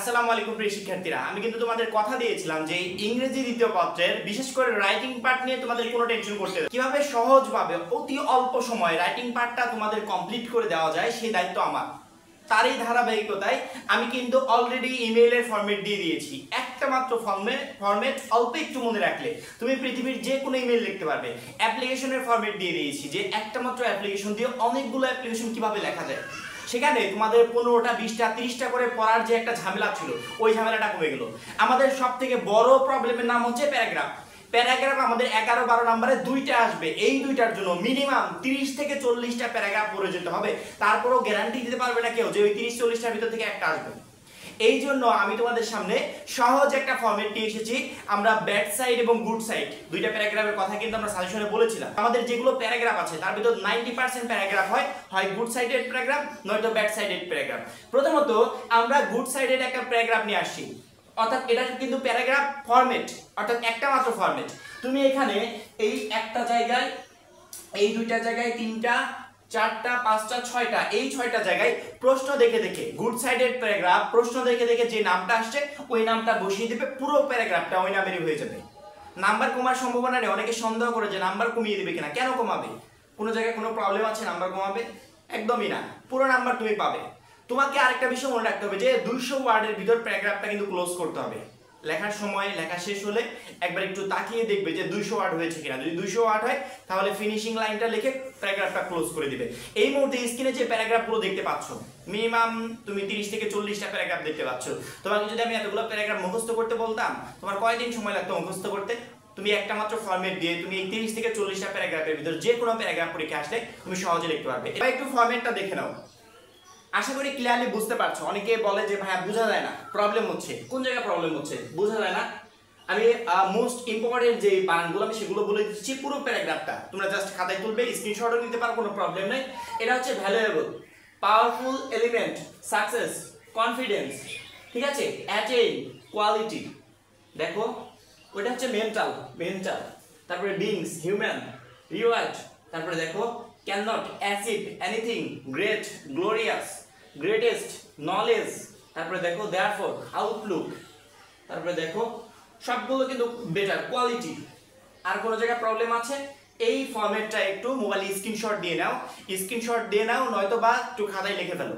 আসসালামু আলাইকুম প্রিয় শিক্ষার্থীরা, আমি কিন্তু তোমাদের কথা দিয়েছিলাম যে ইংরেজি দ্বিতীয় পত্রের বিশেষ করে রাইটিং পার্ট নিয়ে তোমাদের কোনো টেনশন করতে হবে। কিভাবে সহজভাবে অতি অল্প সময়ে রাইটিং পার্টটা তোমাদের কমপ্লিট করে দেওয়া যায় সেই দায়িত্ব আমার। তারই ধারাবাহিকতায় আমি কিন্তু অলরেডি ইমেইলের ফরম্যাট দিয়ে দিয়েছি। একটা মাত্র ফরম্যাট অল্প একটু মনে রাখলে তুমি পৃথিবীর যে কোনো ইমেইল লিখতে পারবে। অ্যাপ্লিকেশনের ফরম্যাট দিয়ে দিয়েছি যে একটা মাত্র অ্যাপ্লিকেশন দিয়ে অনেকগুলো অ্যাপ্লিকেশন কিভাবে লেখা যায়। সেখানে তোমাদের 15টা 20টা 30টা করে পড়ার যে একটা ঝামেলা ছিল ওই ঝামেলাটা কমে গেল। আমাদের সব থেকে বড় প্রবলেমের নাম হচ্ছে প্যারাগ্রাফ আমাদের 11-12 নম্বরে দুইটা আসবে। এই দুইটার জন্য মিনিমাম 30 থেকে 40টা প্যারাগ্রাফ পড়ে যেতে হবে। তারপরও গ্যারান্টি দিতে পারবে না কেউ যে ওই 30-40টার ভিতর থেকে একটা আসবে। এই জন্য আমি তোমাদের সামনে সহজ একটা ফরম্যাট নিয়ে এসেছি। আমরা ব্যাড সাইড এবং গুড সাইড দুইটা প্যারাগ্রাফের কথা কিন্তু আমরা সাজেশনে বলেছিলাম। আমাদের যেগুলো প্যারাগ্রাফ আছে তার ভিতর 90% প্যারাগ্রাফ হয় গুড সাইডেড প্যারাগ্রাফ নয়তো ব্যাড সাইডেড প্যারাগ্রাফ। প্রথমত আমরা গুড সাইডেড একটা প্যারাগ্রাফ নিয়ে আসছি, অর্থাৎ এটা কিন্তু প্যারাগ্রাফ ফরম্যাট, অর্থাৎ একটা মাত্র ফরম্যাট। তুমি এখানে এই একটা জায়গায়, এই দুইটা জায়গায়, 3টা 4টা 5টা 6টা, এই 6টা জায়গায় প্রশ্ন দেখে দেখে গুড সাইডেড প্যারাগ্রাফ প্রশ্ন দেখে দেখে যে নামটা আসছে ওই নামটা বসিয়ে দিবে। পুরো প্যারাগ্রাফটা ওই নামেরই হয়ে যাবে। নাম্বার কমার সম্ভাবনা নেই। অনেকে সন্দেহ করে যে নাম্বার কমিয়ে দিবে কিনা। কেন কমাবে? কোনো জায়গায় কোনো প্রবলেম আছে নাম্বার কমাবে? একদমই না, পুরো নাম্বার তুমি পাবে। তোমাকে আরেকটা বিষয় মনে রাখতে হবে যে 200 ওয়ার্ডের ভিতর প্যারাগ্রাফটা কিন্তু ক্লোজ করতে হবে। লেখার সময় লেখা শেষ হলে একবার একটু তাকিয়ে দেখবে যে 200 ওয়ার্ড হয়েছে কিনা। যদি 200 ওয়ার্ড হয় তাহলে ফিনিশিং লাইনটা লিখে প্যারাগ্রাফটা ক্লোজ করে দিবে। এই মুহূর্তে স্ক্রিনে যে প্যারাগ্রাফগুলো দেখতে পাচ্ছ মিনিমাম তুমি 30 থেকে 40টা প্যারাগ্রাফ দেখতে পাচ্ছ। তোমাকে যদি আমি এতগুলো প্যারাগ্রাফ মুখস্থ করতে বলতাম তোমার কয়দিন সময় লাগতো মুখস্থ করতে? তুমি একটা মাত্র ফরম্যাট দিয়ে তুমি এই 30 থেকে 40টা প্যারাগ্রাফের ভিতর যে কোনো প্যারাগ্রাফ পরীক্ষা আসলে তুমি সহজে লিখতে পারবে। এবার একটু ফরম্যাটটা দেখে নাও। আশা করি ক্লিয়ারলি বুঝতে পারছো। অনেকে বলে যে ভাইয়া বোঝা যায় না, প্রবলেম হচ্ছে। কোন জায়গায় প্রবলেম হচ্ছে? বোঝা যায় না। আমি মোস্ট ইম্পর্টেন্ট যে বানানগুলো আমি সেগুলো বলে দিচ্ছি। পুরো প্যারাগ্রাফটা তোমরা জাস্ট খাতায় তুলবে, স্ক্রিনশটও নিতে পারো, কোনো প্রবলেম নেই। এটা হচ্ছে valuable, powerful element, success, confidence, ঠিক আছে, অ্যাটেইন, কোয়ালিটি। দেখো ওইটা হচ্ছে মেন্টাল, তারপরে বিংস, হিউম্যান, রিওয়ার্ড, তারপরে দেখো cannot, achieve, anything, great, glorious, greatest, knowledge, তারপরে দেখো therefore, outlook, তারপরে দেখো সবগুলো কিন্তু বেটার, কোয়ালিটি। আর কোন জায়গায় প্রবলেম আছে? এই ফরম্যাটটা একটু মোবাইলে স্ক্রিনশট দিয়ে নাও নয়তো বা একটু খাতায় লিখে ফেলো।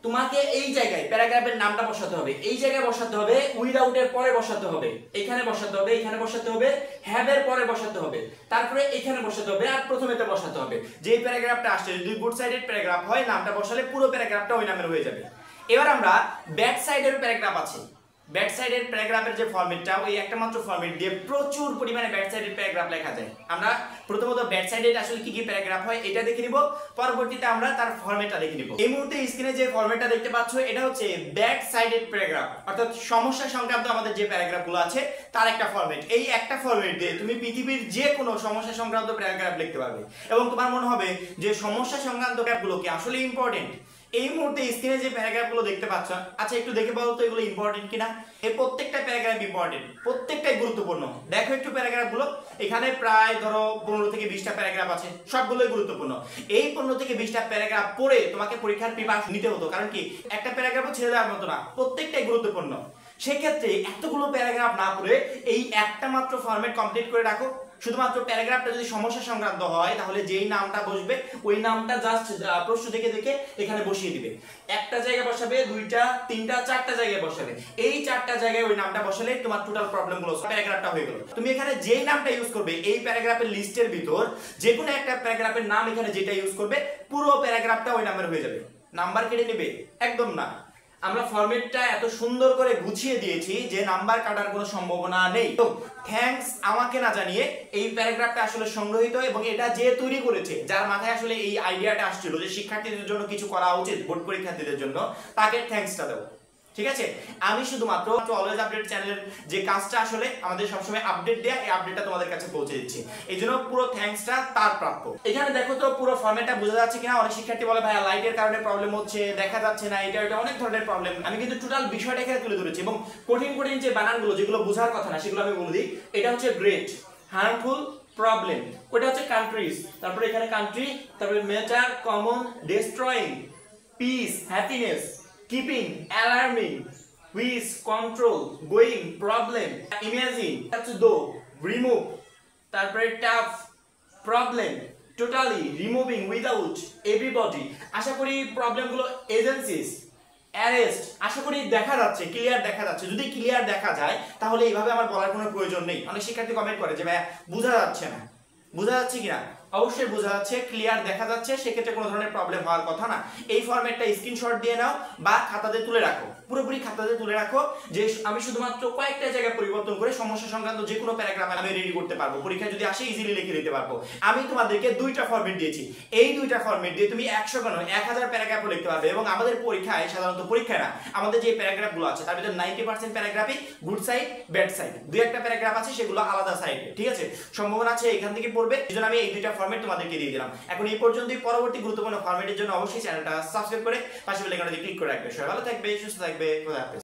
তোমাকে এই জায়গায় প্যারাগ্রাফের নামটা বসাতে হবে, এই জায়গায় বসাতে হবে, উইদাউট এর পরে বসাতে হবে, এখানে বসাতে হবে, এখানে বসাতে হবে, হ্যাভ এর পরে বসাতে হবে, তারপরে এখানে বসাতে হবে, আর প্রথমেতে বসাতে হবে। যে প্যারাগ্রাফটা আসছে যদি গুড সাইডেড প্যারাগ্রাফ হয় নামটা বসালে পুরো প্যারাগ্রাফটা ওই নামের হয়ে যাবে। এবার আমরা ব্যাড সাইডের প্যারাগ্রাফ আছে। ব্যাড সাইডের প্যারাগ্রাফের যে ফরম্যাটটা ওই একটা মাত্র ফরম্যাট দিয়ে প্রচুর পরিমাণে ব্যাড সাইডের প্যারাগ্রাফ লেখা যায়। আমরা প্রথমত ব্যাড সাইডের আসলে কি কি প্যারাগ্রাফ হয় এটা দেখে নিব, পরবর্তীতে আমরা তার ফরম্যাটটা দেখে নিব। এই মুহূর্তে স্ক্রিনে যে ফরম্যাটটা দেখতে পাচ্ছ এটা হচ্ছে ব্যাড সাইডেড প্যারাগ্রাফ, অর্থাৎ সমস্যা সংক্রান্ত আমাদের যে প্যারাগ্রাফগুলো আছে তার একটা ফরম্যাট। এই একটা ফরম্যাট দিয়ে তুমি পৃথিবীর যে কোনো সমস্যা সংক্রান্ত প্যারাগ্রাফ লিখতে পারবে এবং তোমার মনে হবে যে সমস্যা সংক্রান্ত প্যারাগ্রাফগুলো কি আসলে ইম্পর্টেন্ট। এই মুহূর্তে স্ক্রিনে যে প্যারাগ্রাফগুলো দেখতে পাচ্ছ, আচ্ছা একটু দেখে বলো তো এগুলো ইম্পর্টেন্ট কিনা। এই প্রত্যেকটা প্যারাগ্রাফ ইম্পর্টেন্ট, প্রত্যেকটাই গুরুত্বপূর্ণ। দেখো একটু প্যারাগ্রাফগুলো, এখানে প্রায় ধরো 15 থেকে 20টা প্যারাগ্রাফ আছে, সবগুলোই গুরুত্বপূর্ণ। এই 15 থেকে 20টা প্যারাগ্রাফ পড়ে তোমাকে পরীক্ষার প্রিপারেশন নিতে হতো, কারণ কি একটা প্যারাগ্রাফও ছেড়ে দেওয়ার মতো না, প্রত্যেকটাই গুরুত্বপূর্ণ। সেক্ষেত্রে এতগুলো প্যারাগ্রাফ না পড়ে এই একটা মাত্র ফরম্যাট কমপ্লিট করে রাখো। শুধুমাত্র প্যারাগ্রাফটা যদি সমস্যা সংক্রান্ত হয় তাহলে যেই নামটা বসবে ওই নামটা জাস্ট প্রশ্ন দেখে দেখে এখানে বসিয়ে দিবে। একটা জায়গায় বসাবে, 2টা 3টা 4টা জায়গায় বসাবে। এই 4টা জায়গায় ওই নামটা বসালে তোমার টোটাল প্রবলেমগুলো প্যারাগ্রাফটা হয়ে গেল। তুমি এখানে যেই নামটা ইউজ করবে এই প্যারাগ্রাফের লিস্টের ভিতর যে কোনো একটা প্যারাগ্রাফের নাম এখানে যেটা ইউজ করবে পুরো প্যারাগ্রাফটা ওই নামের হয়ে যাবে। নাম্বার কেটে নেবে? একদম না। আমরা ফরম্যাটটা এত সুন্দর করে গুছিয়ে দিয়েছি যে নাম্বার কাটার কোনো সম্ভাবনা নেই। তো থ্যাঙ্কস আমাকে না জানিয়ে এই প্যারাগ্রাফটা আসলে সংগ্রহিত এবং এটা যে তৈরি করেছে, যার মাথায় আসলে এই আইডিয়াটা আসছিল যে শিক্ষার্থীদের জন্য কিছু করা উচিত বোর্ড পরীক্ষার্থীদের জন্য, তাকে থ্যাঙ্কসটা দেব। ঠিক আছে, আমি শুধুমাত্র অলওয়েজ আপডেট চ্যানেলের যে কাজটা আসলে আমাদের সবসময় আপডেট দেয়া, এই আপডেটটা তোমাদের কাছে পৌঁছে দিচ্ছি, এই জন্য পুরো থ্যাঙ্কসটা তার প্রাপ্য। এখানে দেখো তো পুরো ফরম্যাটটা বোঝা যাচ্ছে কিনা। অনেক শিক্ষার্থী বলে ভাইয়া লাইটের কারণে প্রবলেম হচ্ছে, দেখা যাচ্ছে না, এটা অনেক ধরনের প্রবলেম। আমি কিন্তু টোটাল বিষয়টা এখানে তুলে ধরেছি এবং কঠিন যে বানানগুলো যেগুলো বোঝার কথা না সেগুলো আমি বলে দিই। এটা হচ্ছে গ্রেট, হার্মফুল, প্রবলেম, ওটা হচ্ছে কান্ট্রিজ, তারপরে এখানে কান্ট্রি, তারপরে matter, common, destroying, peace, happiness, keeping, alarming, which, control, going, problem, imagine, though, remove, তারপরে tough, problem, totally, removing, without, everybody. আশা করি প্রবলেমগুলো এজেন্সিস, অ্যারেস্ট, আশা করি দেখা যাচ্ছে, ক্লিয়ার দেখা যাচ্ছে। যদি ক্লিয়ার দেখা যায় তাহলে এইভাবে আমার বলার কোনো প্রয়োজন নেই। অনেক শিক্ষার্থী কমেন্ট করে যে ভাইয়া বোঝা যাচ্ছে না, বোঝা যাচ্ছে কিনা? অবশ্যই বোঝা যাচ্ছে, ক্লিয়ার দেখা যাচ্ছে, সেক্ষেত্রে কোনো ধরনের প্রবলেম হওয়ার কথা না। এই ফরম্যাটটা স্ক্রিনশট দিয়ে নাও বা খাতাতে তুলে রাখো, পুরোপুরি খাতাতে তুলে রাখো যে আমি শুধুমাত্র কয়েকটা জায়গা পরিবর্তন করে সমস্যা সংক্রান্ত যে কোনো প্যারাগ্রাফ আমি রেডি করতে পারবো, পরীক্ষায় যদি আসে ইজিলি লিখে দিতে পারবো। আমি তোমাদেরকে দুইটা ফরম্যাট দিয়েছি, এই দুইটা ফরম্যাট দিয়ে তুমি 100 কেন 1000 প্যারাগ্রাফও লিখতে পারবে। এবং আমাদের পরীক্ষায়, সাধারণত পরীক্ষায় না, আমাদের যে প্যারাগ্রাফগুলো আছে তার ভিতরে 90% প্যারাগ্রাফই গুড সাইড, ব্যাড সাইড, দুই একটা প্যারাগ্রাফ আছে সেগুলো আলাদা সাইডে, ঠিক আছে? সম্ভাবনা আছে এখান থেকে পড়বে, এজন্য আমি এই দুইটা ফরম্যাট তোমাদেরকে দিয়ে দিলাম। এখন এই পর্যন্তই, পরবর্তী গুরুত্বপূর্ণ ফরম্যাটের জন্য অবশ্যই চ্যানেলটা সাবস্ক্রাইব করে পাশে বেল আইকনে ক্লিক করে রাখবে। সবাই ভালো থাকবে, সুস্থ থাকবে, খোদা হাফেজ।